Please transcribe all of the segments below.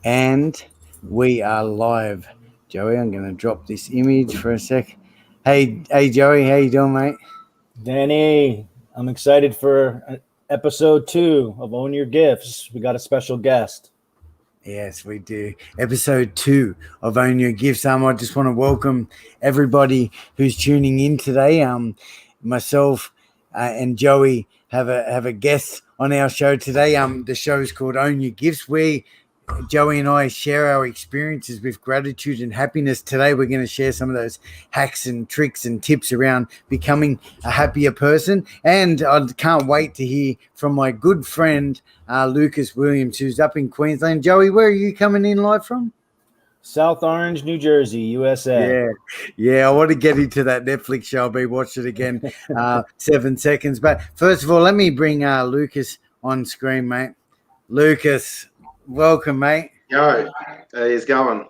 And we are live. Joey, I'm going to drop this image for a sec. Hey, Joey, how you doing, mate? Danny, I'm excited for episode 2 of Own Your Gifts. We got a special guest. Yes, we do. Episode 2 of Own Your Gifts. I just want to welcome everybody who's tuning in today. Myself and Joey have a guest on our show today. The show is called Own Your Gifts. Joey and I share our experiences with gratitude and happiness. Today, we're going to share some of those hacks and tricks and tips around becoming a happier person. And I can't wait to hear from my good friend, Lukas Williams, who's up in Queensland. Joey, where are you coming in live from? South Orange, New Jersey, USA. Yeah. I want to get into that Netflix show. I'll be watching it again 7 seconds. But first of all, let me bring Lukas on screen, mate. Lukas, welcome, mate. Yo, he's going.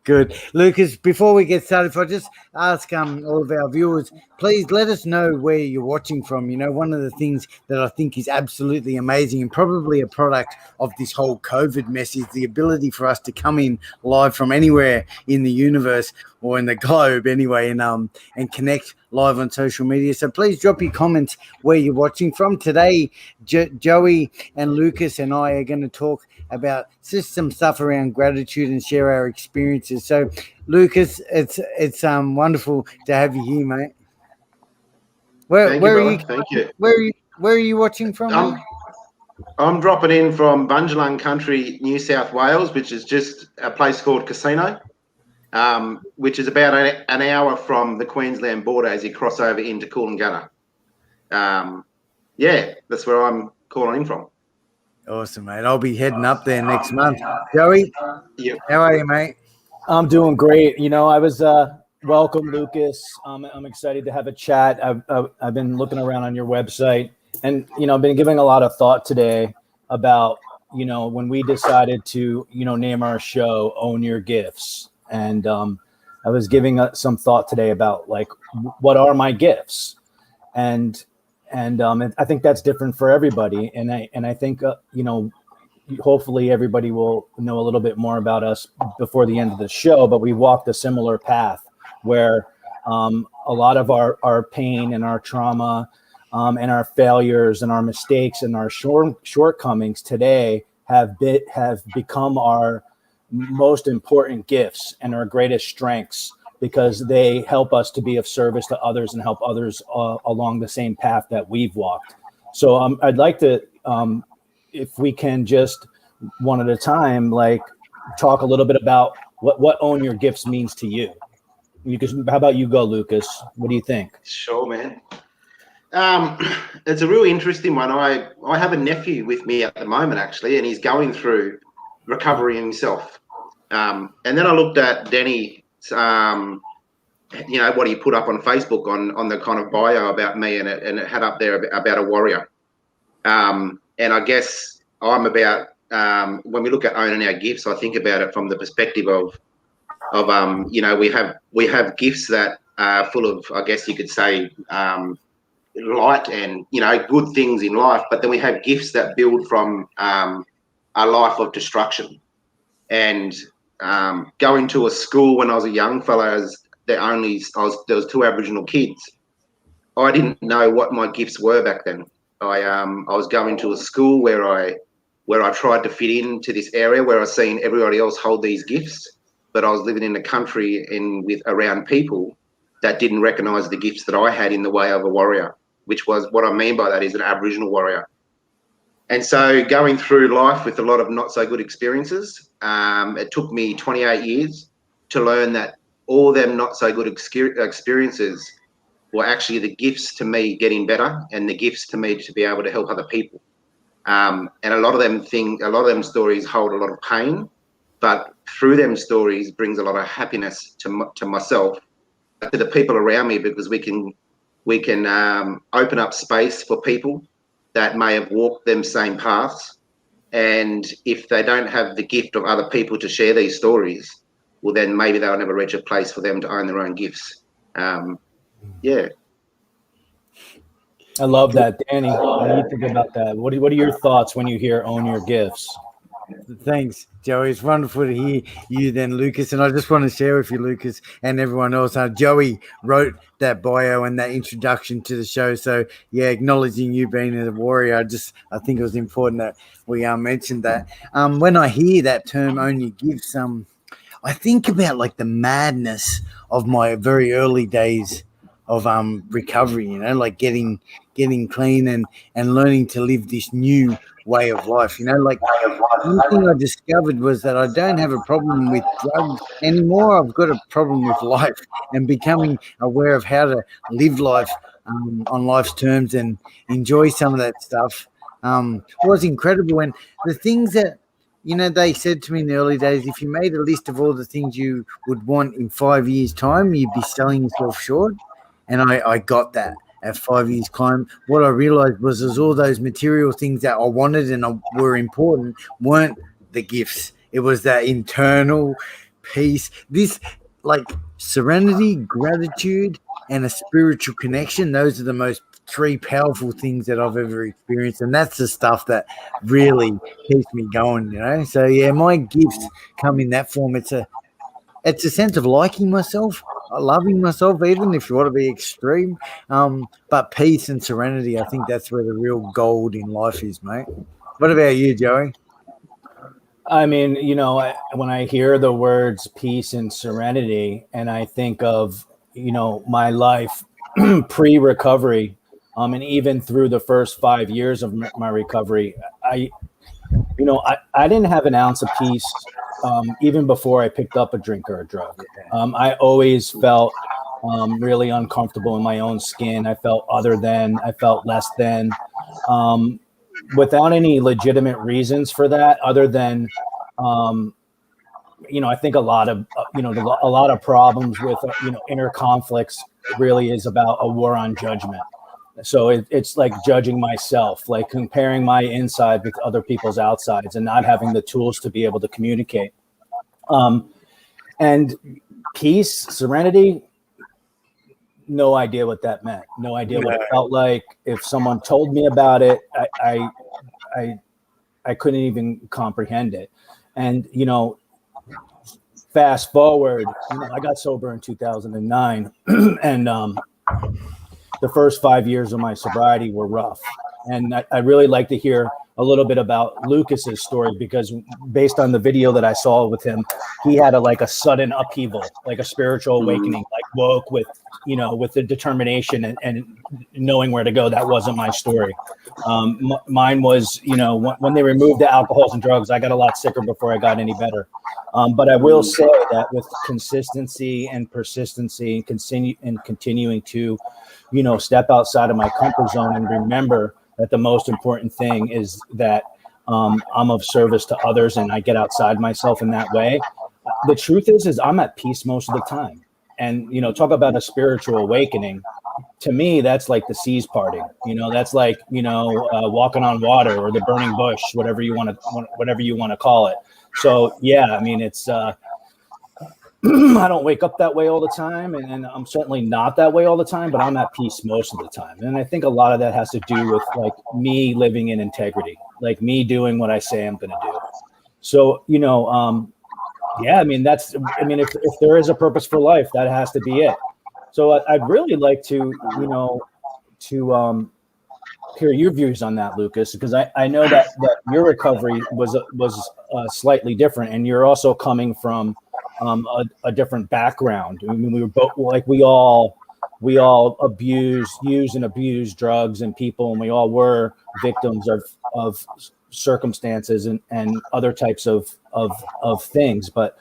Good. Lukas, before we get started, if I just ask all of our viewers, please let us know where you're watching from. You know, one of the things that I think is absolutely amazing and probably a product of this whole COVID mess is the ability for us to come in live from anywhere in the universe or in the globe anyway and connect live on social media. So please drop your comments where you're watching from. Today, Joey and Lukas and I are going to talk about just some stuff around gratitude and share our experiences. So, Lukas, it's wonderful to have you here, mate. Where are you watching from? I'm dropping in from Bundjalung country, New South Wales, which is just a place called Casino, which is about an hour from the Queensland border as you cross over into Coolangatta. That's where I'm calling in from. Awesome, mate. I'll be heading up there next month. Joey, how are you, mate? I'm doing great. You know, I was welcome, Lukas. I'm excited to have a chat. I've been looking around on your website, and I've been giving a lot of thought today about when we decided to name our show "Own Your Gifts," and I was giving some thought today about like what are my gifts, and I think that's different for everybody. And I think, hopefully everybody will know a little bit more about us before the end of the show, but we walked a similar path where a lot of our pain and our trauma and our failures and our mistakes and our shortcomings today have become our most important gifts and our greatest strengths, because they help us to be of service to others and help others along the same path that we've walked. So I'd like to, if we can just one at a time, like talk a little bit about what Own Your Gifts means to you. How about you go, Lukas? What do you think? Sure, man. It's a really interesting one. I have a nephew with me at the moment, actually, and he's going through recovery himself. And then I looked at Danny, what he put up on Facebook on the kind of bio about me, and it had up there about a warrior. And I guess I'm about, when we look at owning our gifts, I think about it from the perspective of we have gifts that are full of, I guess you could say, light and good things in life, but then we have gifts that build from a life of destruction. And going to a school when I was a young fella, there was 2 Aboriginal kids. I didn't know what my gifts were back then. I was going to a school where I tried to fit into this area where I seen everybody else hold these gifts, but I was living in the country around people that didn't recognise the gifts that I had in the way of a warrior, which was what I mean by that is an Aboriginal warrior. And so going through life with a lot of not so good experiences, it took me 28 years to learn that all them not so good experiences were actually the gifts to me getting better and the gifts to me to be able to help other people. And a lot of them stories hold a lot of pain, but through them stories brings a lot of happiness to myself, to the people around me, because we can open up space for people that may have walked them same paths, and if they don't have the gift of other people to share these stories, well, then maybe they'll never reach a place for them to own their own gifts. I love that, Danny. What do you think about that? What are your thoughts when you hear "Own Your Gifts"? Thanks, Joey. It's wonderful to hear you then, Lucas. And I just want to share with you, Lucas, and everyone else, Joey wrote that bio and that introduction to the show. So, yeah, acknowledging you being a warrior, I think it was important that we mentioned that. When I hear that term only gives I think about like the madness of my very early days of recovery, like getting clean and learning to live this new way of life, like one thing I discovered was that I don't have a problem with drugs anymore. I've got a problem with life and becoming aware of how to live life on life's terms and enjoy some of that stuff was incredible. And the things that they said to me in the early days, if you made a list of all the things you would want in 5 years' time, you'd be selling yourself short. And I got that at 5 years' time. What I realized was all those material things that I wanted and were important weren't the gifts. It was that internal peace, this like serenity, gratitude, and a spiritual connection. Those are the most three powerful things that I've ever experienced, and that's the stuff that really keeps me going. So yeah, my gifts come in that form. It's a sense of liking myself, loving myself, even if you want to be extreme, but peace and serenity. I think that's where the real gold in life is, mate. What about you, Joey? I mean, when I hear the words peace and serenity, and I think of, my life pre-recovery, and even through the first 5 years of my recovery, I didn't have an ounce of peace, even before I picked up a drink or a drug. I always felt really uncomfortable in my own skin. I felt other than, I felt less than, without any legitimate reasons for that, other than, I think a lot of problems with, inner conflicts really is about a war on judgment. So it's like judging myself, like comparing my inside with other people's outsides and not having the tools to be able to communicate. And peace, serenity, no idea what that meant. No idea what it felt like. If someone told me about it, I couldn't even comprehend it. And, fast forward, I got sober in 2009 and, the first 5 years of my sobriety were rough. And I really like to hear a little bit about Lucas's story, because based on the video that I saw with him, he had a sudden upheaval, like a spiritual awakening, like woke with, with the determination and knowing where to go. That wasn't my story. Mine was, when they removed the alcohols and drugs, I got a lot sicker before I got any better. But I will say that with consistency and persistency and continuing to, step outside of my comfort zone and remember that the most important thing is that I'm of service to others and I get outside myself in that way. The truth is I'm at peace most of the time. And, talk about a spiritual awakening. To me, that's like the seas parting. That's like, walking on water or the burning bush, whatever you want to call it. So, yeah, I mean, it's I don't wake up that way all the time, and I'm certainly not that way all the time, but I'm at peace most of the time. And I think a lot of that has to do with like me living in integrity, like me doing what I say I'm going to do. So, yeah, I mean, if there is a purpose for life, that has to be it. So I'd really like to, hear your views on that, Lucas, because I know that your recovery was slightly different, and you're also coming from a different background. I mean, we were both we all use and abuse drugs and people, and we all were victims of circumstances and other types of things. But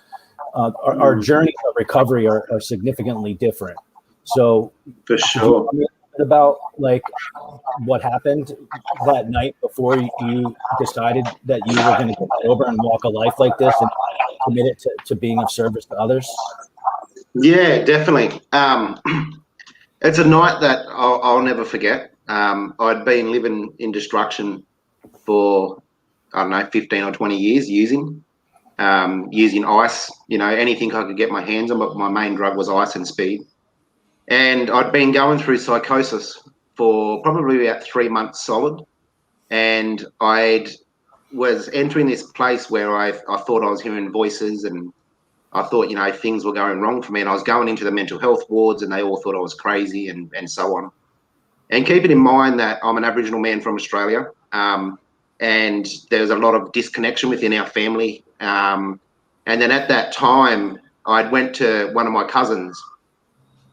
our journeys of recovery are significantly different. So, for sure. About like what happened that night before you decided that you were going to get sober and walk a life like this and commit it to being of service to others? Yeah, definitely. It's a night that I'll never forget. I'd been living in destruction for, 15 or 20 years using ice, anything I could get my hands on, but my main drug was ice and speed. And I'd been going through psychosis for probably about 3 months solid. And I'd was entering this place where I thought I was hearing voices, and I thought, you know, things were going wrong for me, and I was going into the mental health wards, and they all thought I was crazy, and so on. And keeping in mind that I'm an Aboriginal man from Australia, and there's a lot of disconnection within our family. And then at that time, I'd went to one of my cousins,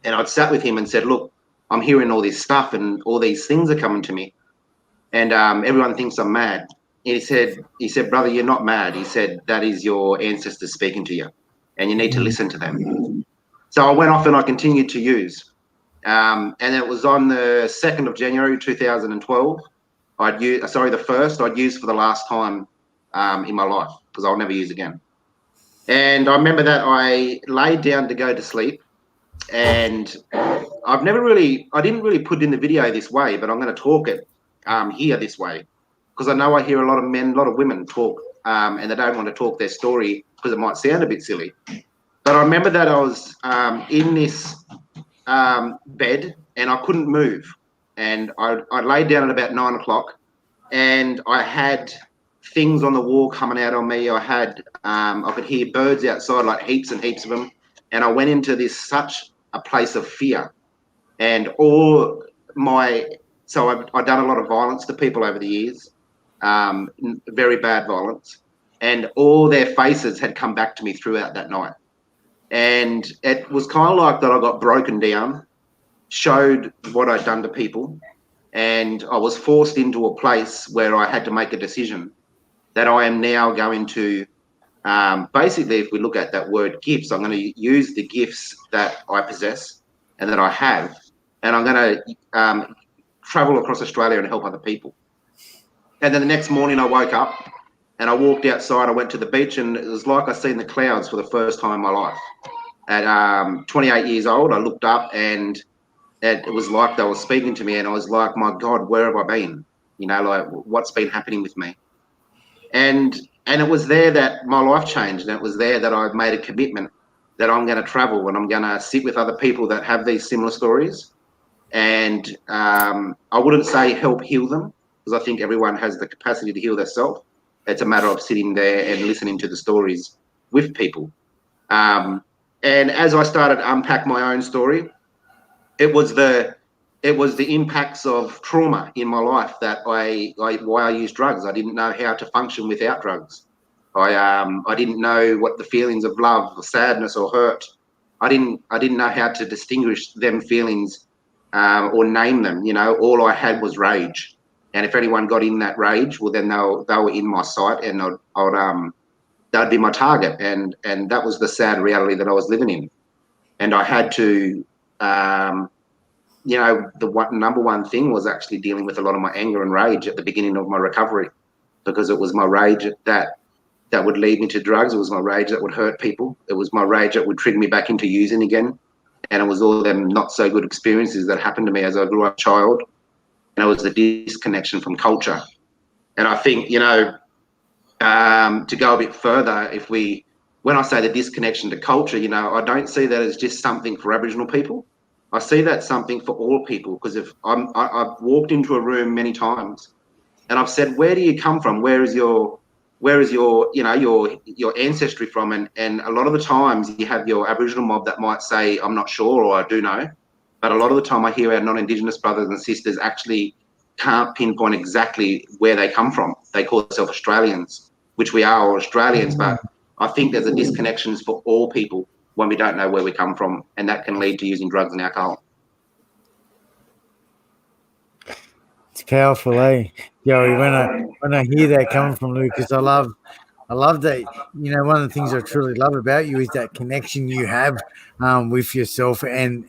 and I'd sat with him and said, look, I'm hearing all this stuff, and all these things are coming to me, and everyone thinks I'm mad. And he said, brother, you're not mad. He said, that is your ancestors speaking to you, and you need to listen to them. So I went off and I continued to use. And it was on the 2nd of January 2012. The first I'd used for the last time in my life, because I'll never use again. And I remember that I laid down to go to sleep, and I didn't really put it in the video this way, but I'm going to talk it here this way, because I know I hear a lot of men, a lot of women talk, and they don't want to talk their story because it might sound a bit silly. But I remember that I was in this bed, and I couldn't move, and I laid down at about 9 o'clock, and I had things on the wall coming out on me. I could hear birds outside, like heaps and heaps of them, and I went into such a place of fear. And I've done a lot of violence to people over the years, very bad violence, and all their faces had come back to me throughout that night. And it was kind of like that I got broken down, showed what I'd done to people, and I was forced into a place where I had to make a decision that I am now going to, basically, if we look at that word gifts, I'm going to use the gifts that I possess and that I have, and I'm going to travel across Australia and help other people. And then the next morning I woke up and I walked outside, I went to the beach, and it was like I seen the clouds for the first time in my life. At 28 years old, I looked up, and it was like they were speaking to me, and I was like, my God, where have I been? You know, like, what's been happening with me? And it was there that my life changed, and it was there that I made a commitment that I'm going to travel, and I'm going to sit with other people that have these similar stories. And I wouldn't say help heal them, because I think everyone has the capacity to heal themselves. It's a matter of sitting there and listening to the stories with people. And as I started to unpack my own story, it was the impacts of trauma in my life that why I used drugs. I didn't know how to function without drugs. I didn't know what the feelings of love or sadness or hurt. I didn't know how to distinguish them feelings or name them. You know, all I had was rage. And if anyone got in that rage, well, then they were in my sight, and that'd be my target. And that was the sad reality that I was living in. And I had to, number one thing was actually dealing with a lot of my anger and rage at the beginning of my recovery, because it was my rage that would lead me to drugs. It was my rage that would hurt people. It was my rage that would trigger me back into using again. And it was all them not so good experiences that happened to me as I grew up a child. And it was the disconnection from culture. And I think, to go a bit further, when I say the disconnection to culture, I don't see that as just something for Aboriginal people. I see that something for all people, because if I've walked into a room many times and I've said, where do you come from? Where is your ancestry from? And a lot of the times you have your Aboriginal mob that might say, I'm not sure, or I do know. But a lot of the time I hear our non-Indigenous brothers and sisters actually can't pinpoint exactly where they come from. They call themselves Australians, which we are, or Australians, but I think there's a disconnection for all people when we don't know where we come from, and that can lead to using drugs and alcohol. It's powerful, eh, Joey? When I hear that coming from Lucas, I love that. One of the things I truly love about you is that connection you have with yourself and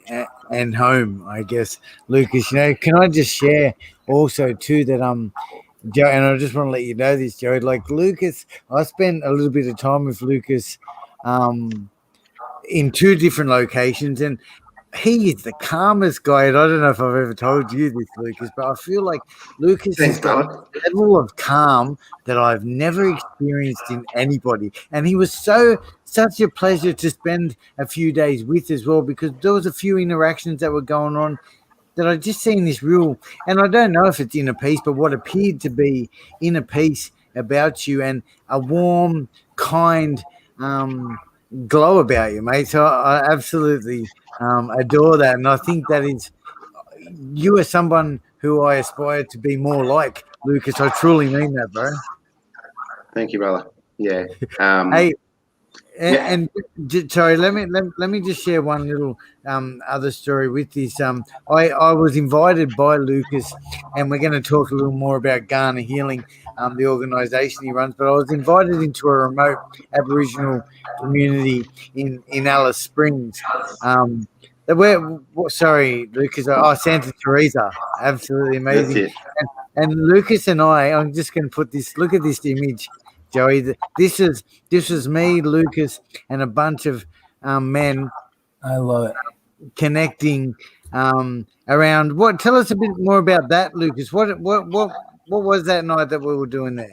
home, I guess, Lucas. Can I just share also too that Joe, and I just want to let you know this, Joey. Like Lucas, I spent a little bit of time with Lucas in two different locations, and he is the calmest guy. And I don't know if I've ever told you this, Lucas, but I feel like Lucas has got a level of calm that I've never experienced in anybody. And he was such a pleasure to spend a few days with as well, because there was a few interactions that were going on that I just seen this real, and I don't know if it's inner peace, but what appeared to be inner peace about you and a warm, kind glow about you, mate. So I absolutely adore that, and I think that is you are someone who I aspire to be more like, Lucas. I truly mean that, bro. Thank you, brother. Yeah. Hey, Yeah. and sorry, let me just share one little other story with this. I was invited by Lucas, and we're going to talk a little more about Gan'na Healing, the organisation he runs. But I was invited into a remote Aboriginal community in Alice Springs. Sorry, Lucas. Oh, Santa Teresa, absolutely That's amazing. it. And Lucas and I'm just going to put this. Look at this image, Joey. This is me, Lucas, and a bunch of men I love it. connecting around. What? Tell us a bit more about that, Lucas. What was that night that we were doing there?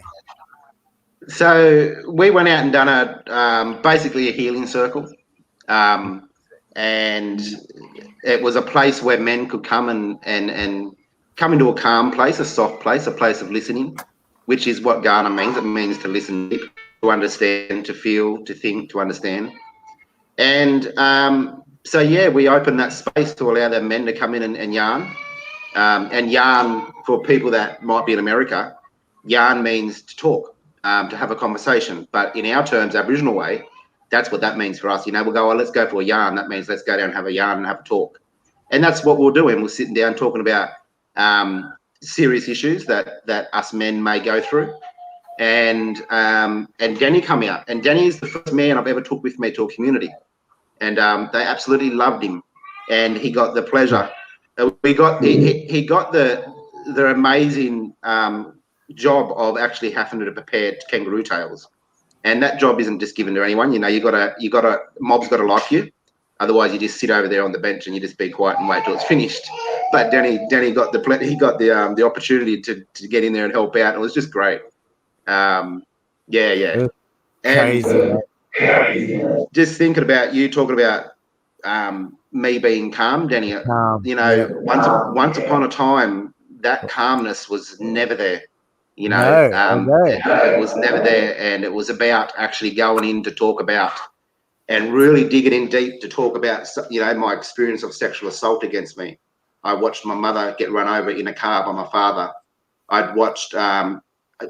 So we went out and done basically a healing circle, and it was a place where men could come and come into a calm place, a soft place, a place of listening, which is what Gan'na means. It means to listen, to understand, to feel, to think, to understand. And so, yeah, we opened that space to allow the men to come in and yarn. And yarn, for people that might be in America, yarn means to talk, to have a conversation. But in our terms, Aboriginal way, that's what that means for us. We'll go, oh, let's go for a yarn. That means let's go down and have a yarn and have a talk. And that's what we're doing. We're sitting down talking about serious issues that us men may go through. And Danny come out. And Danny is the first man I've ever took with me to a community. And they absolutely loved him. And he got the pleasure. He got the amazing job of actually having to prepare kangaroo tails. And that job isn't just given to anyone. Mob's got to like you. Otherwise, you just sit over there on the bench and you just be quiet and wait till it's finished. But Danny got the opportunity to get in there and help out. It was just great. Yeah. And just thinking about you talking about me being calm, Danny. Once upon a time, that calmness was never there. It was never there, and it was about actually going in to talk about and really digging in deep to talk about, my experience of sexual assault against me. I watched my mother get run over in a car by my father. I'd watched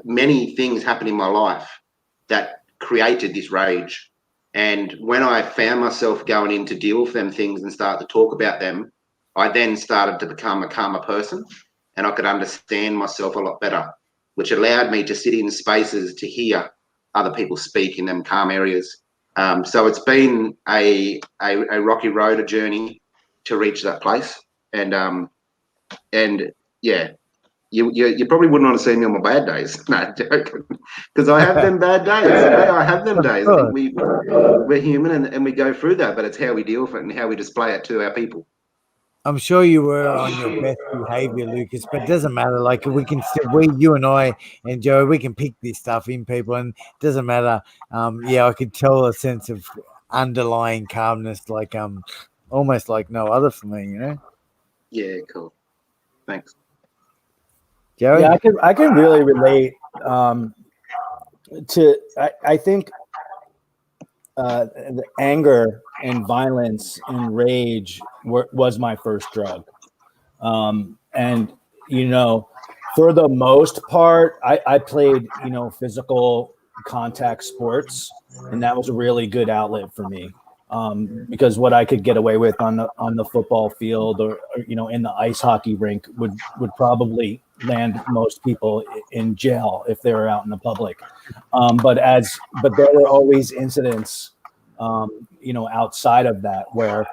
many things happen in my life that created this rage. And when I found myself going in to deal with them things and start to talk about them, I then started to become a calmer person, and I could understand myself a lot better, which allowed me to sit in spaces to hear other people speak in them calm areas. So it's been a rocky road, a journey to reach that place. And yeah, you probably wouldn't want to see me on my bad days. No, joking. Because I have them bad days. I have them days. I think we're human and we go through that, but it's how we deal with it and how we display it to our people. I'm sure you were on your best behavior, Lucas, but it doesn't matter. Like you and I and Joe, we can pick this stuff in people, and it doesn't matter. I could tell a sense of underlying calmness, like almost like no other for me, Yeah, cool. Thanks. Joey? Yeah, I can really relate to. I think the anger and violence and rage was my first drug. And, for the most part, I played, physical contact sports, and that was a really good outlet for me. Because what I could get away with on the football field or in the ice hockey rink would probably land most people in jail if they were out in the public. But there were always incidents, outside of that where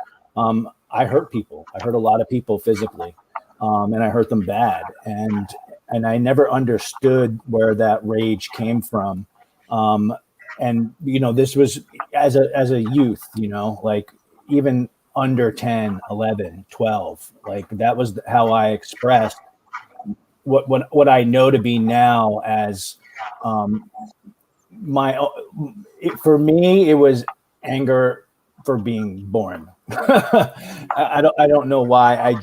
I hurt people. I hurt a lot of people physically, and I hurt them bad. And I never understood where that rage came from. And this was as a youth, like even under 10, 11, 12, like that was how I expressed what I know to be now as for me, it was anger for being born. I don't know why. I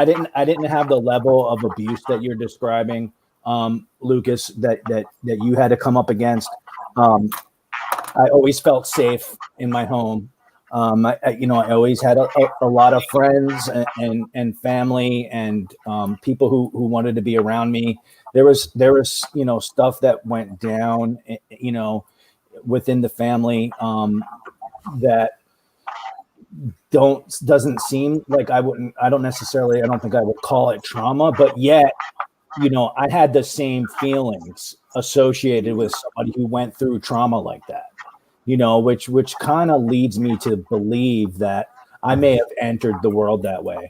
didn't have the level of abuse that you're describing Lucas, that you had to come up against. I always felt safe in my home. I always had a lot of friends and family and people who wanted to be around me. There was stuff that went down, within the family that doesn't seem like I don't think I would call it trauma, but yet, I had the same feelings associated with somebody who went through trauma like that, which kind of leads me to believe that I may have entered the world that way.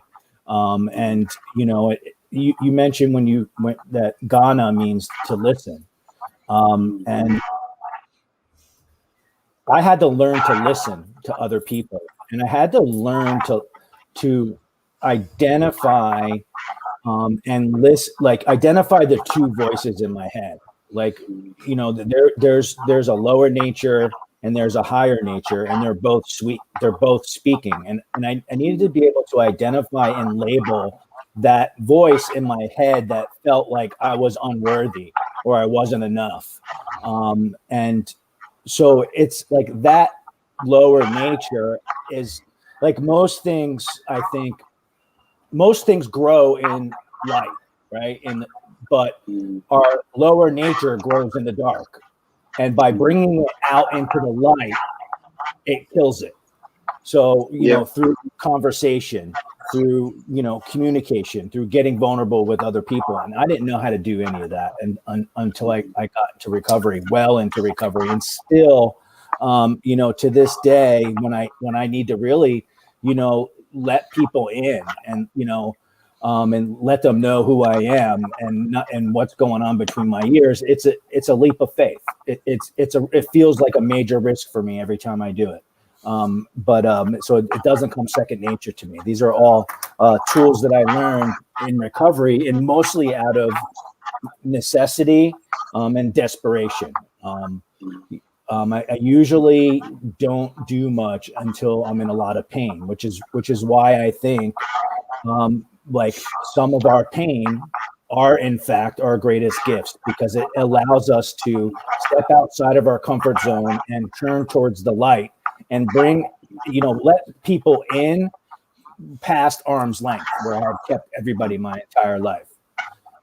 You mentioned when you went that Gan'na means to listen. And I had to learn to listen to other people, and I had to learn to identify and listen, like identify the two voices in my head. Like, there's a lower nature and there's a higher nature, and they're both speaking. And I needed to be able to identify and label that voice in my head that felt like I was unworthy or I wasn't enough. And so it's like that lower nature is like most things. I think most things grow in light, right? But our lower nature grows in the dark, and by bringing it out into the light, it kills it. So through conversation, through communication, through getting vulnerable with other people, and I didn't know how to do any of that, and until I got to recovery, well into recovery, and still, to this day, when I need to really, let people in, and and let them know who I am and what's going on between my ears. It's a leap of faith. It feels like a major risk for me every time I do it. So it doesn't come second nature to me. These are all tools that I learned in recovery, and mostly out of necessity and desperation. I usually don't do much until I'm in a lot of pain, which is why I think like some of our pain are in fact our greatest gifts, because it allows us to step outside of our comfort zone and turn towards the light and bring, let people in past arm's length where I've kept everybody my entire life.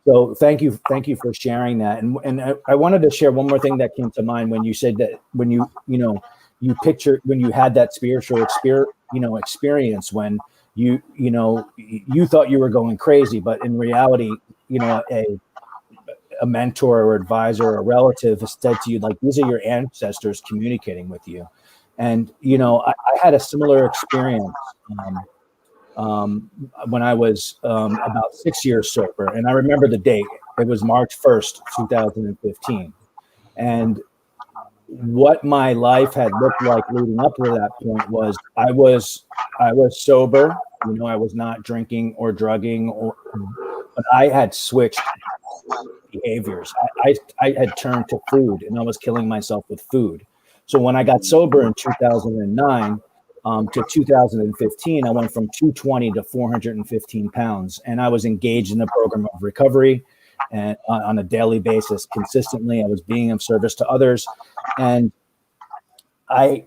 So thank you for sharing that. And I wanted to share one more thing that came to mind when you said that when you picture when you had that spiritual experience when you thought you were going crazy, but in reality, a mentor or advisor or relative has said to you, like, these are your ancestors communicating with you. And I had a similar experience when I was about 6 years sober, and I remember the date. It was March 1st, 2015, and what my life had looked like leading up to that point was I was sober. I was not drinking or drugging, but I had switched behaviors. I had turned to food, and I was killing myself with food. So when I got sober in 2009 to 2015, I went from 220 to 415 pounds, and I was engaged in a program of recovery and on a daily basis, consistently. I was being of service to others, and I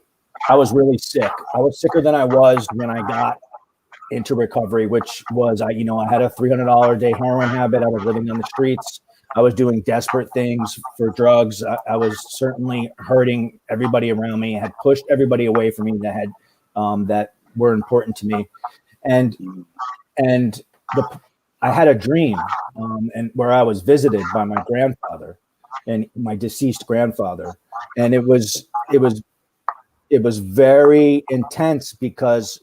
was really sick. I was sicker than I was when I got into recovery, which was, I had a $300 a day heroin habit. I was living on the streets. I was doing desperate things for drugs. I was certainly hurting everybody around me. I had pushed everybody away from me that were important to me. And I had a dream, and where I was visited by my grandfather and my deceased grandfather. And it was very intense because,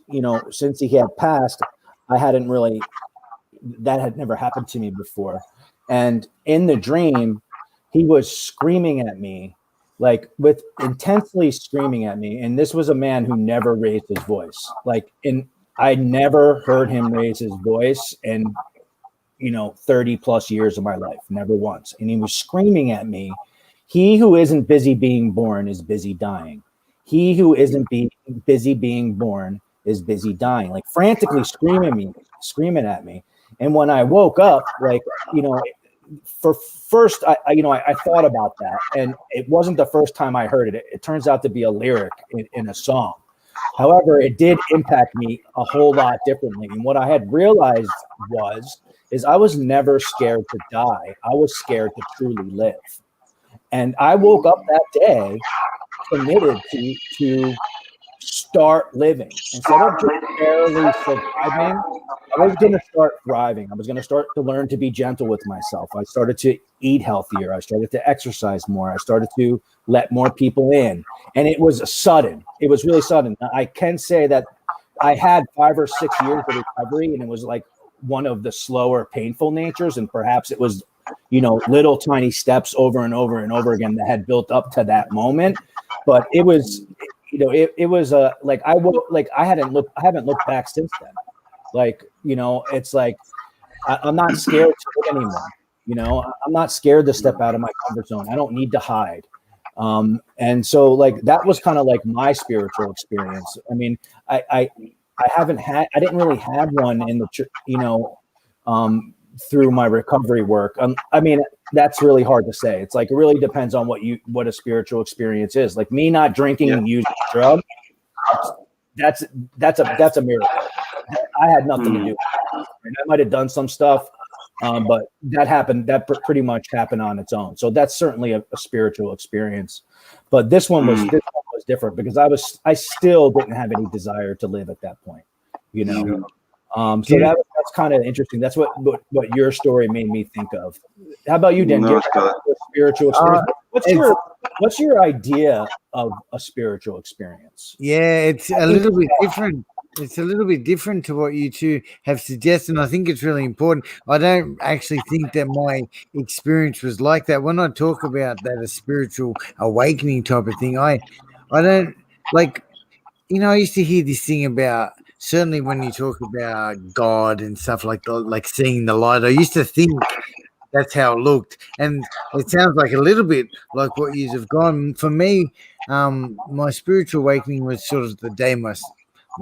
since he had passed, that had never happened to me before. And in the dream, he was screaming at me, intensely screaming at me. And this was a man who never raised his voice. I never heard him raise his voice in, 30 plus years of my life, never once. And he was screaming at me, "He who isn't busy being born is busy dying. He who isn't busy being born is busy dying," frantically screaming at me. And when I woke up, for first, I thought about that, and it wasn't the first time I heard it. It turns out to be a lyric in a song. However, it did impact me a whole lot differently. And what I had realized is I was never scared to die. I was scared to truly live. And I woke up that day committed to start living. Instead of just barely surviving, I was going to start thriving. I was going to start to learn to be gentle with myself. I started to eat healthier. I started to exercise more. I started to let more people in. And it was sudden. It was really sudden. I can say that I had 5 or 6 years of recovery, and it was like one of the slower, painful natures. And perhaps it was, little tiny steps over and over and over again that had built up to that moment. But it was, it was like I haven't looked back since then. Like, it's like I'm not scared to live anymore. I'm not scared to step out of my comfort zone. I don't need to hide. And so like that was kind of like my spiritual experience. I mean, I didn't really have one in the through my recovery work. I mean, that's really hard to say. It's like it really depends on what a spiritual experience is. Like me not drinking and using drugs, that's a miracle. I had nothing to do with it. I might have done some stuff, but that happened. That pretty much happened on its own. So that's certainly a spiritual experience. But this one was different because I still didn't have any desire to live at that point. So that's kind of interesting. That's what your story made me think of. How about you, Dan? Spiritual experience. What's your idea of a spiritual experience? Yeah, it's a little bit different. It's a little bit different to what you two have suggested. And I think it's really important. I don't actually think that my experience was like that. When I talk about that, a spiritual awakening type of thing, I don't like, I used to hear this thing about, certainly when you talk about God and stuff like seeing the light, I used to think that's how it looked. And it sounds like a little bit like what you have gone. For me, my spiritual awakening was sort of the day my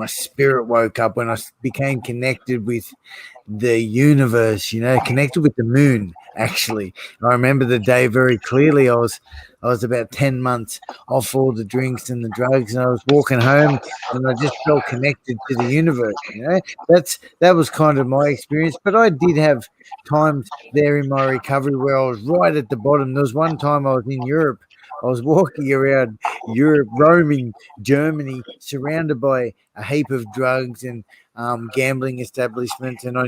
spirit woke up, when I became connected with the universe, connected with the moon. Actually, I remember the day very clearly. I was about 10 months off all the drinks and the drugs, and I was walking home, and I just felt connected to the universe. That was kind of my experience. But I did have times there in my recovery where I was right at the bottom. There was one time I was in Europe. I was walking around Europe, roaming Germany, surrounded by a heap of drugs and gambling establishments, and I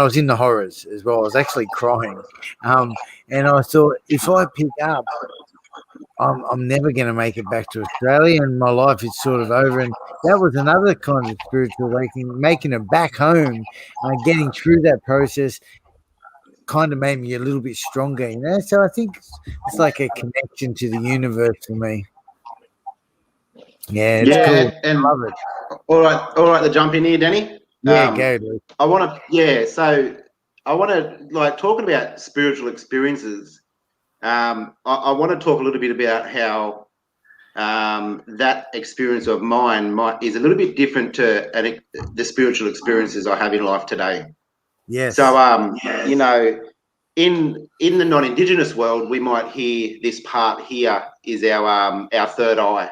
was in the horrors as well. I was actually crying, and I thought, if I pick up, I'm never going to make it back to Australia, and my life is sort of over. And that was another kind of spiritual awakening, making it back home, getting through that process. Kind of made me a little bit stronger, So I think it's like a connection to the universe for me. Yeah, it's cool. And love it. All right, to jump in here, Danny. Yeah, go, dude. So I want to like talking about spiritual experiences. I want to talk a little bit about how that experience of mine is a little bit different to the spiritual experiences I have in life today. Yes. So in the non-Indigenous world, we might hear this part here is our third eye.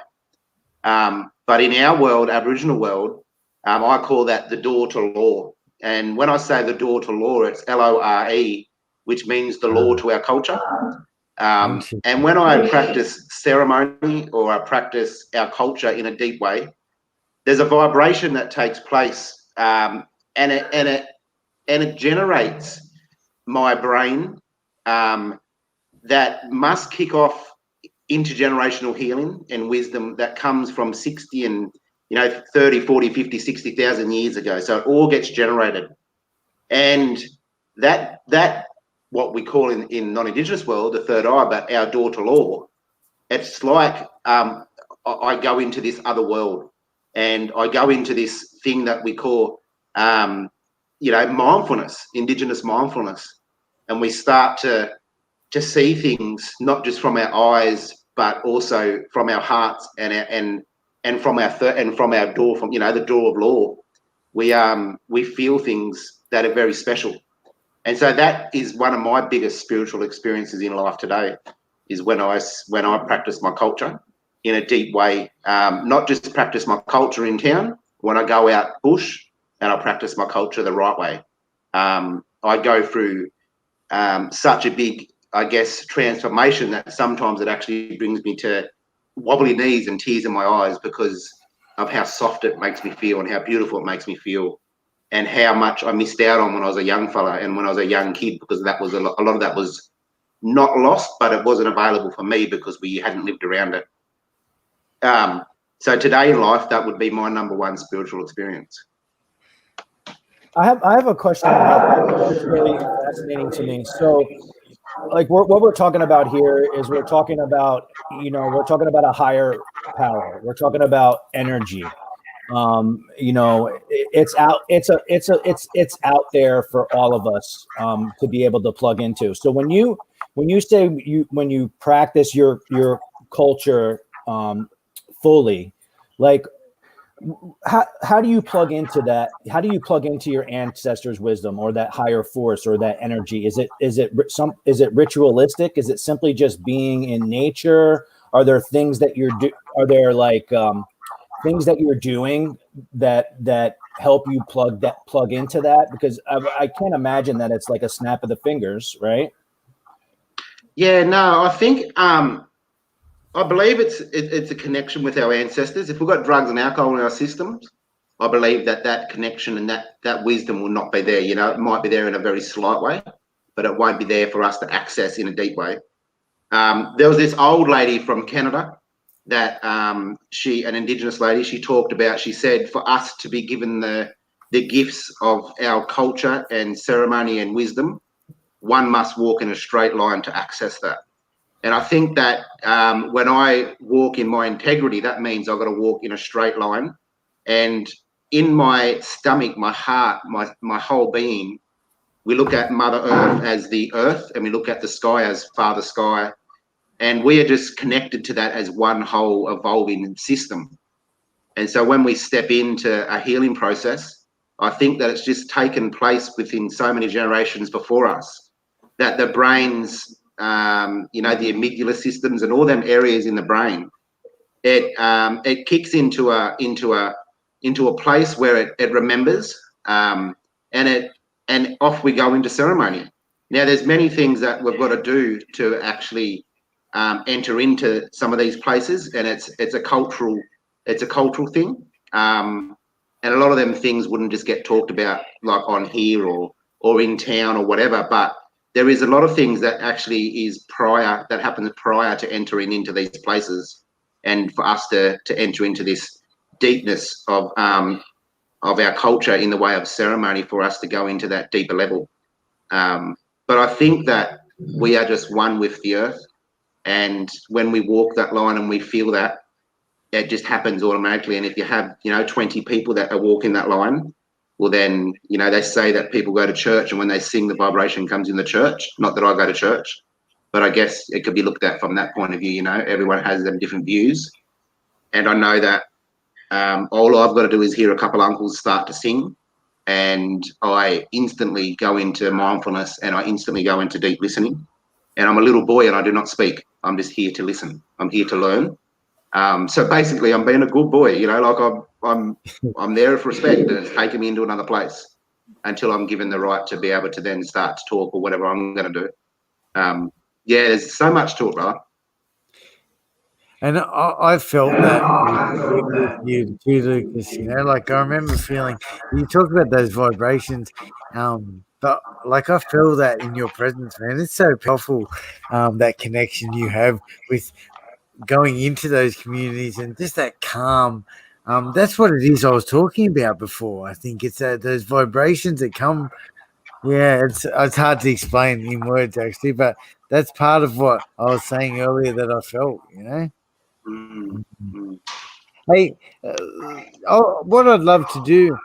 But in our world, Aboriginal world, I call that the door to law. And when I say the door to law, it's LORE, which means the law to our culture. And when I practice ceremony, or I practice our culture in a deep way, there's a vibration that takes place, and it generates my brain that must kick off intergenerational healing and wisdom that comes from 60 and 30, 40, 50, 60,000 years ago. So it all gets generated. And that what we call in non-Indigenous world, the third eye, but our door to law, it's like I go into this other world, and I go into this thing that we call mindfulness, Indigenous mindfulness. And we start to see things not just from our eyes, but also from our hearts and from our door, from the door of law. We feel things that are very special. And so that is one of my biggest spiritual experiences in life today, is when I practice my culture in a deep way. Not just practice my culture in town, when I go out bush and I practice my culture the right way. I go through such a big, I guess, transformation that sometimes it actually brings me to wobbly knees and tears in my eyes because of how soft it makes me feel and how beautiful it makes me feel, and how much I missed out on when I was a young fella and when I was a young kid, because that was a lot of that was not lost, but it wasn't available for me because we hadn't lived around it. So today in life, that would be my number one spiritual experience. I have a question about that. It's really fascinating to me. So, like, what we're talking about here is we're talking about a higher power. We're talking about energy. It's out there for all of us to be able to plug into. So when you practice your culture fully, like, how do you plug into that? How do you plug into your ancestors' wisdom or that higher force or that energy? Is it ritualistic? Is it simply just being in nature? Are there things that things that you're doing that help you plug into that? Because I can't imagine that it's like a snap of the fingers, right? Yeah, no, I think I believe it's a connection with our ancestors. If we've got drugs and alcohol in our systems, I believe that connection and that wisdom will not be there. You know, it might be there in a very slight way, but it won't be there for us to access in a deep way. There was this old lady from Canada that an Indigenous lady, she said for us to be given the gifts of our culture and ceremony and wisdom, one must walk in a straight line to access that. And I think that when I walk in my integrity, that means I've got to walk in a straight line. And in my stomach, my heart, my whole being, we look at Mother Earth as the earth, and we look at the sky as Father Sky. And we are just connected to that as one whole evolving system. And so when we step into a healing process, I think that it's just taken place within so many generations before us, that the brains, the amygdala systems and all them areas in the brain, it kicks into a place where it remembers, and off we go into ceremony. Now, there's many things that we've got to do to actually enter into some of these places, and it's a cultural thing, and a lot of them things wouldn't just get talked about like on here or in town or whatever, but there is a lot of things that actually happens prior to entering into these places, and for us to enter into this deepness of our culture in the way of ceremony, for us to go into that deeper level. But I think that we are just one with the earth, and when we walk that line and we feel that, it just happens automatically. And if you have 20 people that are walking that line, well, then, they say that people go to church, and when they sing, the vibration comes in the church. Not that I go to church, but I guess it could be looked at from that point of view. Everyone has them different views. And I know that all I've got to do is hear a couple of uncles start to sing, and I instantly go into mindfulness, and I instantly go into deep listening. And I'm a little boy, and I do not speak. I'm just here to listen. I'm here to learn. So basically, I'm being a good boy, like I'm there for respect, and it's taking me into another place until I'm given the right to be able to then start to talk or whatever I'm going to do. There's so much to it, brother. And I felt that with you too, Lucas. Like I remember feeling you talk about those vibrations, but like I feel that in your presence, man. It's so powerful, that connection you have with going into those communities and just that calm. That's what it is I was talking about before. I think it's those vibrations that come. Yeah, it's hard to explain in words actually, but that's part of what I was saying earlier that I felt. Mm-hmm. Hey, what I'd love to do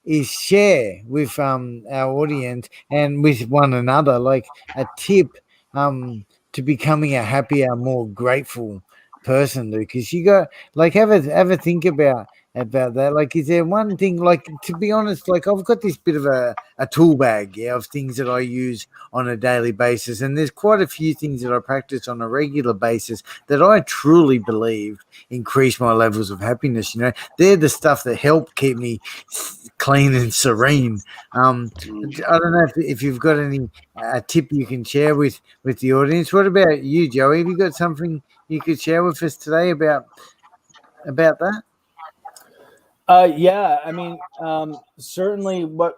is share with our audience and with one another, like a tip to becoming a happier, more grateful person, Lucas. You got like have a think about about that. Like, is there one thing, like, to be honest, like, I've got this bit of a tool bag, yeah, of things that I use on a daily basis. And there's quite a few things that I practice on a regular basis that I truly believe increase my levels of happiness. You know, they're the stuff that help keep me clean and serene. I don't know if you've got any tip you can share with the audience. What about you, Joey? Have you got something you could share with us today about that? Yeah, I mean, certainly what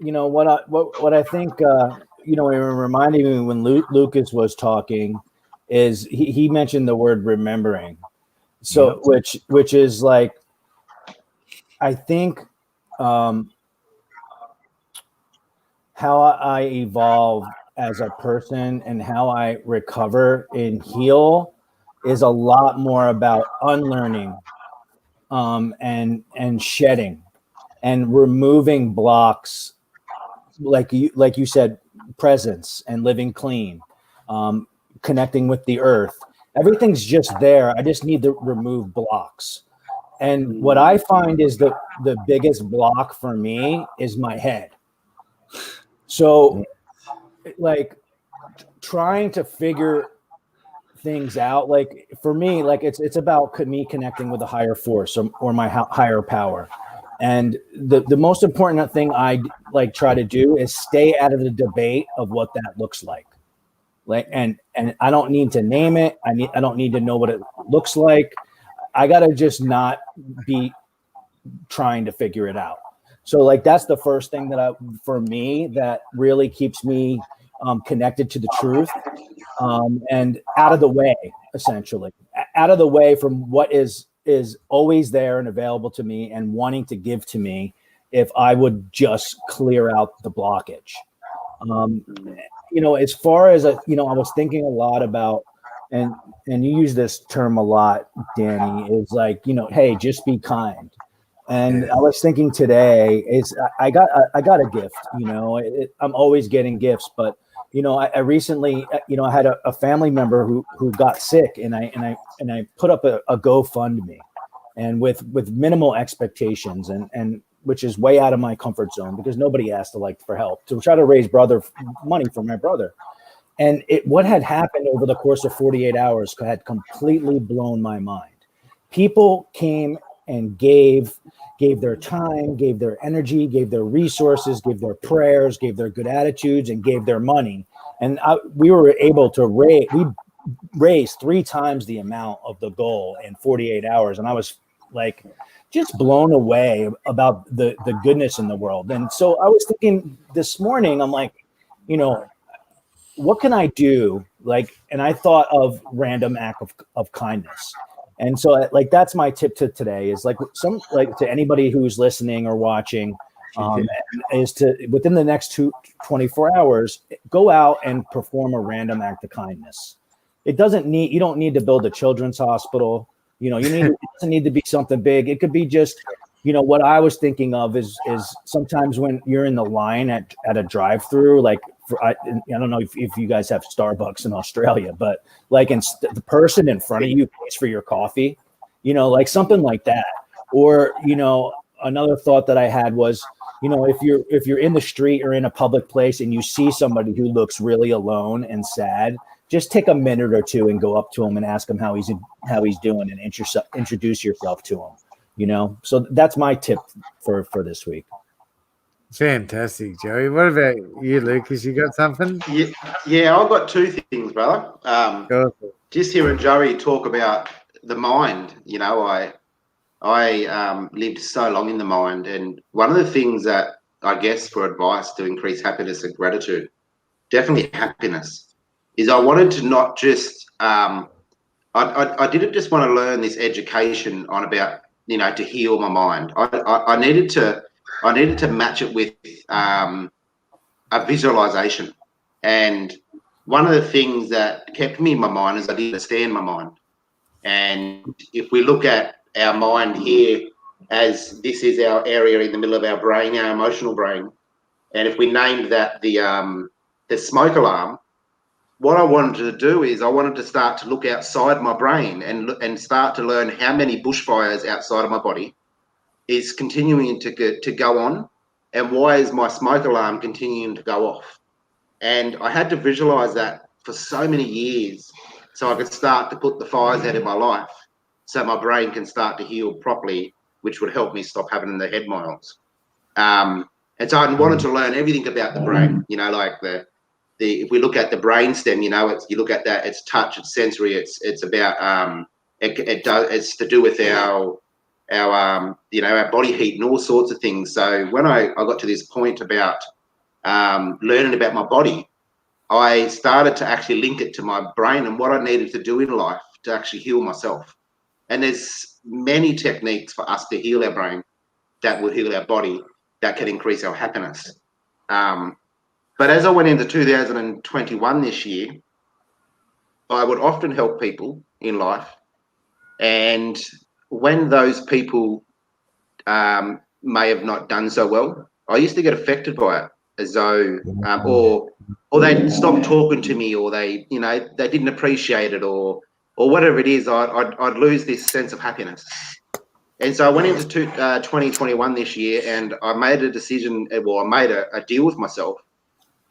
I think, it reminded me when Lucas was talking is he mentioned the word remembering. So, which is like, I think, how I evolve as a person and how I recover and heal is a lot more about unlearning, and shedding and removing blocks, like you said, presence and living clean, connecting with the earth. Everything's just there. I just need to remove blocks. And what I find is the biggest block for me is my head. So, like, trying to figure things out, like for me, like it's about me connecting with a higher force or my higher power. And the most important thing I like try to do is stay out of the debate of what that looks like. Like, and I don't need to name it. I don't need to know what it looks like. I gotta just not be trying to figure it out. So, like, that's the first thing for me, that really keeps me connected to the truth, and out of the way, essentially, out of the way from what is always there and available to me and wanting to give to me if I would just clear out the blockage. As far as I was thinking a lot about, and you use this term a lot, Danny, is like, hey, just be kind. And I was thinking today is I got a gift. I'm always getting gifts, but I recently, I had a family member who got sick, and I put up a GoFundMe, and with minimal expectations, and which is way out of my comfort zone, because nobody asked for help, to try to raise money for my brother. And what had happened over the course of 48 hours had completely blown my mind. People came and gave their time, gave their energy, gave their resources, gave their prayers, gave their good attitudes, and gave their money. And we were able to raise 3 times the amount of the goal in 48 hours. And I was like, just blown away about the goodness in the world. And so I was thinking this morning, I'm like, what can I do? And I thought of random act of kindness. And so, that's my tip to today, is to anybody who's listening or watching, is to, within the next 24 hours, go out and perform a random act of kindness. You don't need to build a children's hospital. It doesn't need to be something big. It could be just, what I was thinking of is sometimes when you're in the line at a drive-through, I don't know if you guys have Starbucks in Australia, but the person in front of you pays for your coffee, something like that. Or, another thought that I had was, if you're in the street or in a public place and you see somebody who looks really alone and sad, just take a minute or two and go up to him and ask him how he's doing, and introduce yourself to him. So that's my tip for this week. Fantastic, Joey. What about you, Lucas? You got something? Yeah, I've got 2 things, brother. Just hearing Joey talk about the mind. I lived so long in the mind, and one of the things that I guess for advice to increase happiness and gratitude, definitely happiness, is I wanted to not just I didn't just want to learn this education on about to heal my mind. I needed to match it with a visualization. And one of the things that kept me in my mind is I didn't understand my mind. And if we look at our mind here, as this is our area in the middle of our brain, our emotional brain, and if we named that the smoke alarm, what I wanted to do is I wanted to start to look outside my brain and start to learn how many bushfires outside of my body, is continuing to go on, and why is my smoke alarm continuing to go off? And I had to visualize that for so many years so I could start to put the fires out of my life so my brain can start to heal properly, which would help me stop having the head miles. And so I wanted to learn everything about the brain, you know, like the if we look at the brain stem, you know, you look at that, it's touch, it's sensory, it's about it's to do with our you know, our body heat and all sorts of things. So when I got to this point about learning about my body, I started to actually link it to my brain and what I needed to do in life to actually heal myself. And there's many techniques for us to heal our brain that will heal our body, that can increase our happiness. But as I went into 2021 this year, I would often help people in life. And when those people may have not done so well, I used to get affected by it, as though, or they'd stop talking to me, or they, you know, they didn't appreciate it, or whatever it is. I'd lose this sense of happiness. And so I went into 2021 this year, and I made a decision, well, I made a deal with myself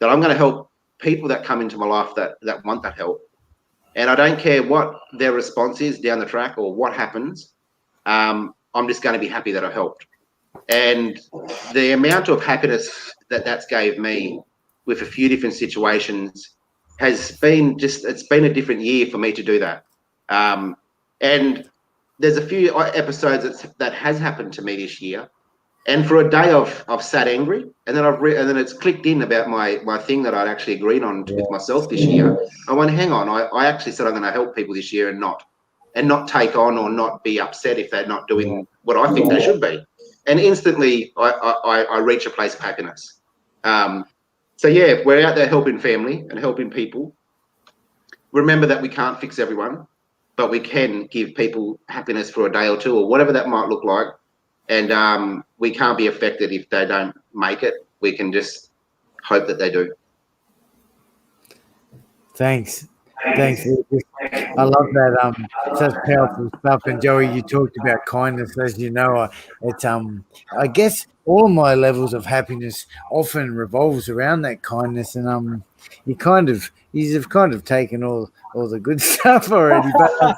that I'm going to help people that come into my life that want that help. And I don't care what their response is down the track or what happens. I'm just going to be happy that I helped. And the amount of happiness that's gave me with a few different situations has been it's been a different year for me to do that. And there's a few episodes that has happened to me this year. And for a day I've sat angry, and then and then it's clicked in about my thing that I'd actually agreed on with myself this year. I went, hang on, I actually said I'm going to help people this year and not take on or not be upset if they're not doing what I think they should be. And instantly I reach a place of happiness. So yeah, we're out there helping family and helping people. Remember that we can't fix everyone, but we can give people happiness for a day or two, or whatever that might look like. And we can't be affected if they don't make it. We can just hope that they do. Thanks, Lucas. I love that. Such powerful stuff. And Joey, you talked about kindness. As you know, it's I guess all of my levels of happiness often revolves around that kindness. And you've kind of taken all the good stuff already. But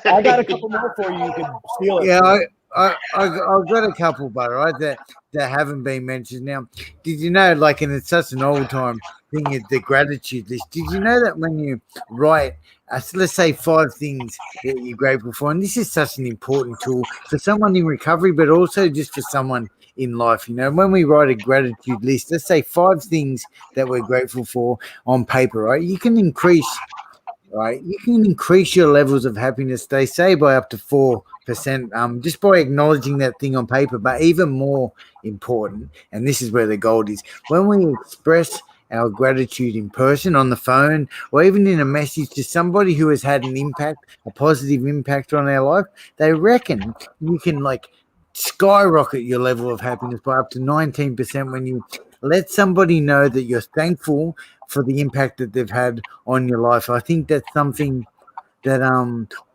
I got a couple more for you. You can steal it. Yeah, I've got a couple, but right that haven't been mentioned. Now, did you know, like, and it's such an old time thing, is the gratitude list. Did you know that when you write, let's say 5 things that you're grateful for, and this is such an important tool for someone in recovery, but also just for someone in life, you know, when we write a gratitude list, let's say 5 things that we're grateful for on paper, right? You can increase your levels of happiness, they say, by up to 4%, just by acknowledging that thing on paper. But even more important, and this is where the gold is, when we express our gratitude in person, on the phone, or even in a message to somebody who has had an impact, a positive impact on our life, they reckon you can like skyrocket your level of happiness by up to 19% when you let somebody know that you're thankful for the impact that they've had on your life. I think that's something that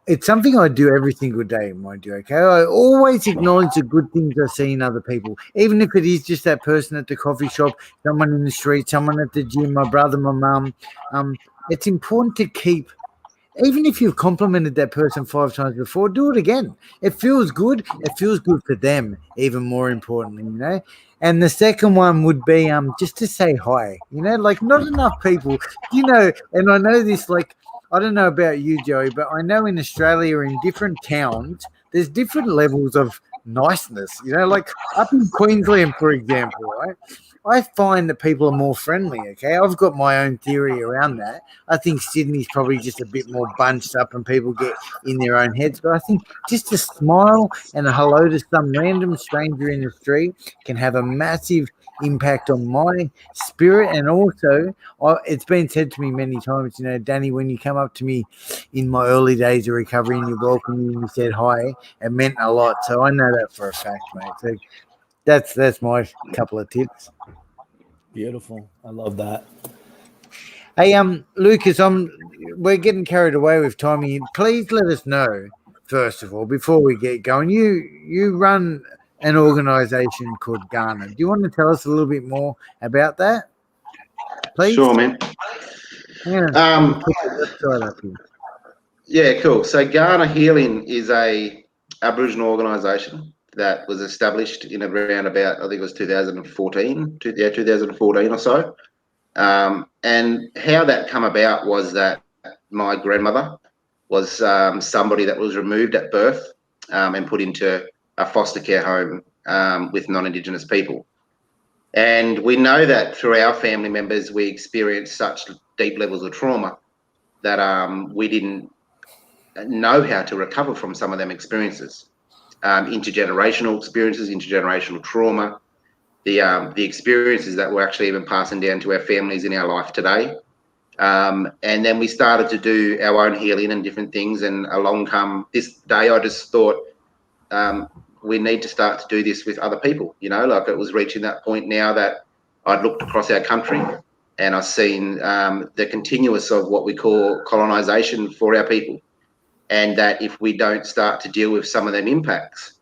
it's something I do every single day, mind you. Okay, I always acknowledge the good things I see in other people, even if it is just that person at the coffee shop, someone in the street, someone at the gym, my brother, my mum. It's important to keep. Even if you've complimented that person 5 times before, do it again. It feels good. It feels good for them, even more importantly, you know. And the second one would be just to say hi. You know, like not enough people, you know, and I know this, like, I don't know about you, Joey, but I know in Australia, in different towns, there's different levels of niceness, you know, like up in Queensland, for example, right? I find that people are more friendly, okay? I've got my own theory around that. I think Sydney's probably just a bit more bunched up and people get in their own heads. But I think just a smile and a hello to some random stranger in the street can have a massive impact on my spirit. And also, it's been said to me many times, you know, Danny, when you come up to me in my early days of recovery and you welcomed me and you said hi, it meant a lot. So I know that for a fact, mate. So that's my couple of tips. Beautiful. I love that. Hey, Lucas, we're getting carried away with timing. Please let us know first of all, before we get going, you run an organization called Gan'na. Do you want to tell us a little bit more about that, please? Sure, man. Yeah. Let me put the website up here. Yeah, cool. So Gan'na Healing is a Aboriginal organisation that was established in around about, I think it was 2014 or so. And how that come about was that my grandmother was somebody that was removed at birth and put into a foster care home with non-Indigenous people. And we know that through our family members, we experienced such deep levels of trauma that we didn't know how to recover from some of them experiences, intergenerational experiences, intergenerational trauma, the experiences that we're actually even passing down to our families in our life today. And then we started to do our own healing and different things. And along come this day, I just thought we need to start to do this with other people. You know, like it was reaching that point now that I'd looked across our country and I've seen the continuous of what we call colonisation for our people. And that if we don't start to deal with some of them impacts,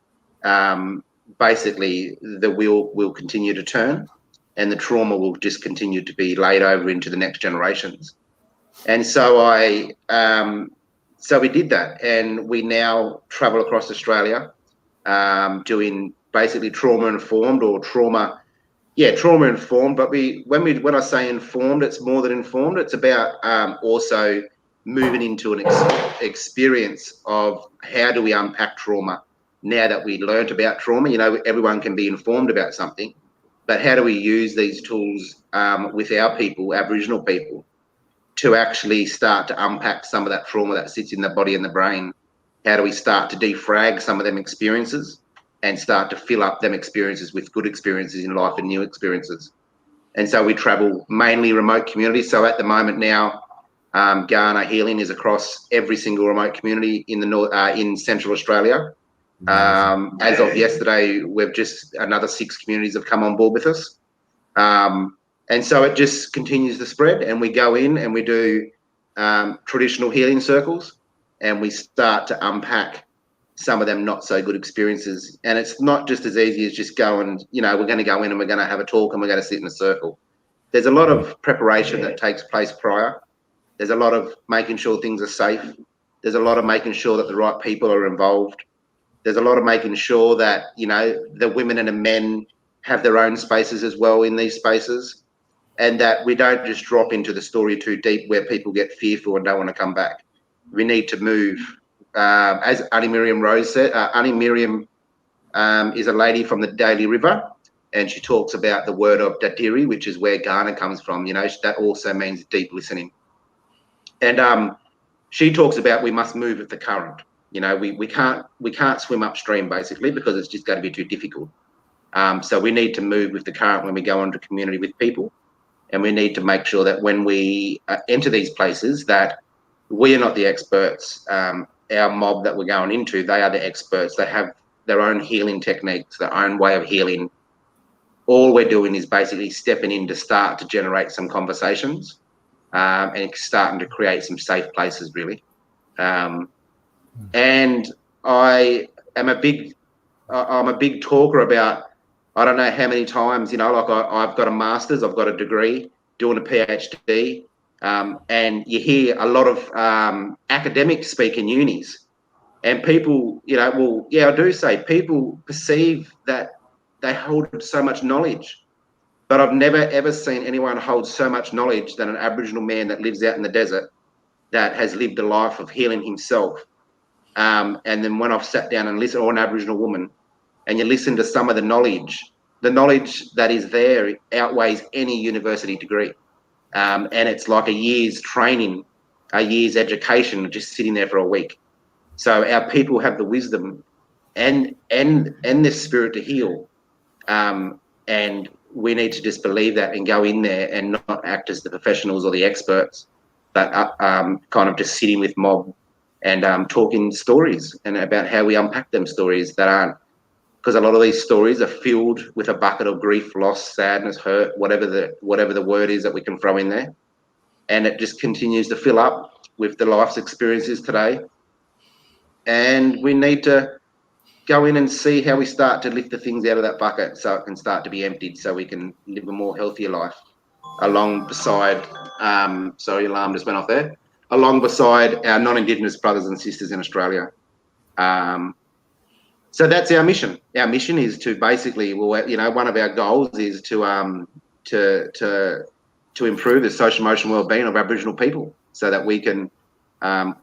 basically the wheel will continue to turn and the trauma will just continue to be laid over into the next generations. And so so we did that, and we now travel across Australia doing basically trauma informed or trauma informed. But when I say informed, it's more than informed. It's about also moving into an experience of how do we unpack trauma now that we learnt about trauma. You know, everyone can be informed about something, but how do we use these tools with our people, Aboriginal people, to actually start to unpack some of that trauma that sits in the body and the brain? How do we start to defrag some of them experiences and start to fill up them experiences with good experiences in life and new experiences? And so we travel mainly remote communities. So at the moment now, Gan'na Healing is across every single remote community in the in Central Australia. As of yesterday, we've just another 6 communities have come on board with us. And so it just continues to spread, and we go in and we do traditional healing circles, and we start to unpack some of them not so good experiences. And it's not just as easy as just going, you know, we're going to go in and we're going to have a talk and we're going to sit in a circle. There's a lot of preparation that takes place prior. There's a lot of making sure things are safe. There's a lot of making sure that the right people are involved. There's a lot of making sure that, you know, the women and the men have their own spaces as well in these spaces, and that we don't just drop into the story too deep where people get fearful and don't want to come back. We need to move. As Auntie Miriam Rose said, Auntie Miriam is a lady from the Daly River, and she talks about the word of Dadiri, which is where Gan'na comes from. You know, that also means deep listening. And she talks about we must move with the current. You know, we can't swim upstream basically because it's just going to be too difficult. So we need to move with the current when we go into community with people, and we need to make sure that when we enter these places that we are not the experts. Our mob that we're going into, they are the experts. They have their own healing techniques, their own way of healing. All we're doing is basically stepping in to start to generate some conversations and starting to create some safe places, really. And I'm a big talker about, I don't know how many times, you know, like I've got a master's, I've got a degree, doing a PhD, and you hear a lot of academics speak in unis, and people, you know, well, yeah, I do say people perceive that they hold so much knowledge, but I've never ever seen anyone hold so much knowledge than an Aboriginal man that lives out in the desert, that has lived a life of healing himself. And then when I've sat down and listened, or an Aboriginal woman, and you listen to some of the knowledge that is there outweighs any university degree. And it's like a year's training, a year's education, just sitting there for a week. So our people have the wisdom and the spirit to heal. And we need to just believe that and go in there and not act as the professionals or the experts, but kind of just sitting with mob and talking stories and about how we unpack them stories that aren't, because a lot of these stories are filled with a bucket of grief, loss, sadness, hurt, whatever the word is that we can throw in there. And it just continues to fill up with the life's experiences today. and we need to go in and see how we start to lift the things out of that bucket so it can start to be emptied, so we can live a more healthier life alongside, sorry, alarm just went off there, along beside our non-Indigenous brothers and sisters in Australia. So that's our mission. Our mission is to basically, well, you know, one of our goals is to improve the social emotional well-being of Aboriginal people, so that we can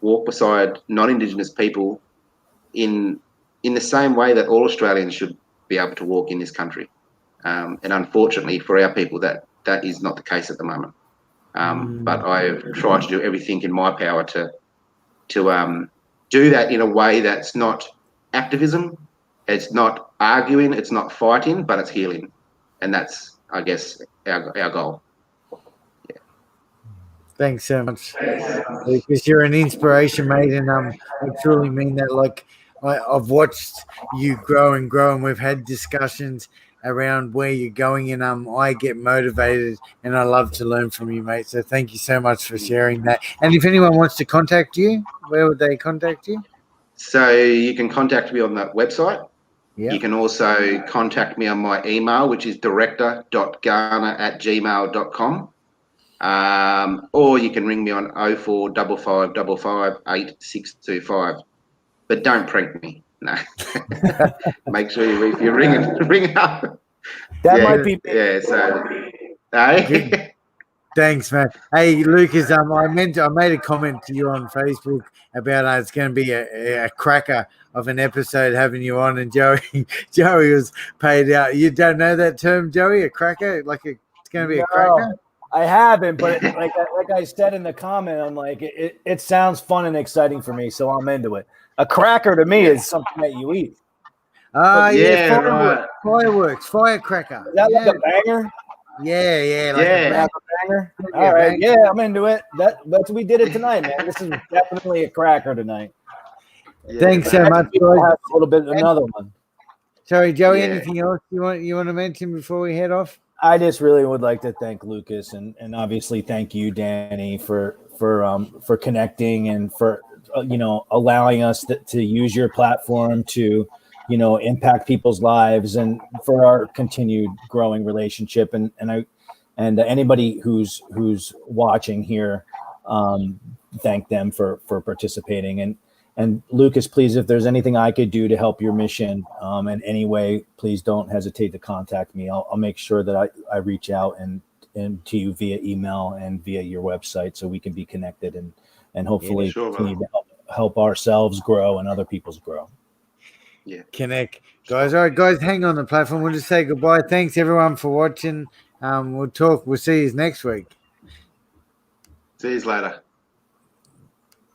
walk beside non-Indigenous people in the same way that all Australians should be able to walk in this country. And unfortunately for our people, that is not the case at the moment. But I've tried to do everything in my power to do that in a way that's not activism, it's not arguing, it's not fighting, but it's healing. And that's, I guess, our goal. Yeah. Thanks so much, because you're an inspiration, mate, and I truly mean that. Like, I've watched you grow and grow, and we've had discussions around where you're going, and I get motivated, and I love to learn from you, mate. So thank you so much for sharing that. And if anyone wants to contact you, where would they contact you? So you can contact me on that website. Yeah. You can also contact me on my email, which is director.garner@gmail.com. Or you can ring me on 045555 8625. But don't prank me. No. Make sure if you're ring up. That might be. Yeah. So. Hey. Thanks, man. Hey, Lucas. I made a comment to you on Facebook about it's going to be a cracker of an episode having you on, and Joey was paid out. You don't know that term, Joey? A cracker? Like it's going to be a cracker? I haven't, but like I said in the comment, I'm like, it sounds fun and exciting for me, so I'm into it. A cracker to me is something that you eat. Yeah, fireworks, firecracker. Is that like a banger? Yeah, like yeah. a banger. All right, yeah, I'm into it. That's we did it tonight, man. This is definitely a cracker tonight. Yeah, thanks so much. A little bit another one. Sorry, Joey. Yeah. Anything else you want to mention before we head off? I just really would like to thank Lucas and obviously thank you, Danny, for connecting and for allowing us to use your platform to impact people's lives and for our continued growing relationship. And anybody who's watching here, thank them for participating. And Lucas, please, if there's anything I could do to help your mission in any way, please don't hesitate to contact me. I'll make sure that I reach out and to you via email and via your website so we can be connected and hopefully continue to help ourselves grow and other people's grow. Yeah. Connect. Guys, all right, guys, hang on the platform. We'll just say goodbye. Thanks, everyone, for watching. We'll see you next week. See you later.